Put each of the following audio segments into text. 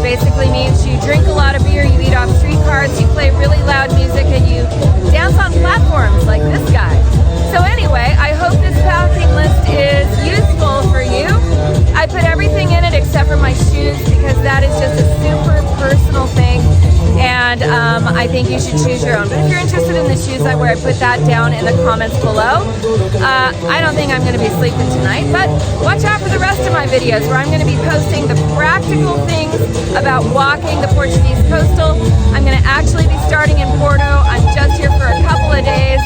basically means you drink a lot of beer, you eat off streetcars, you play really loud music, and you dance on platforms like this guy. So anyway, I hope this packing list is useful for you. I put everything in it except for my shoes because that is just a super personal thing, and I think you should choose your own. But if you're interested in the shoes I wear, I put that down in the comments below. I don't think I'm going to be sleeping tonight, but watch out for the rest of my videos where I'm going to be posting the practical things about walking the Portuguese coastal. I'm going to actually be starting in Porto. I'm just here for a couple of days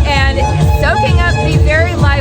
and soaking up the very light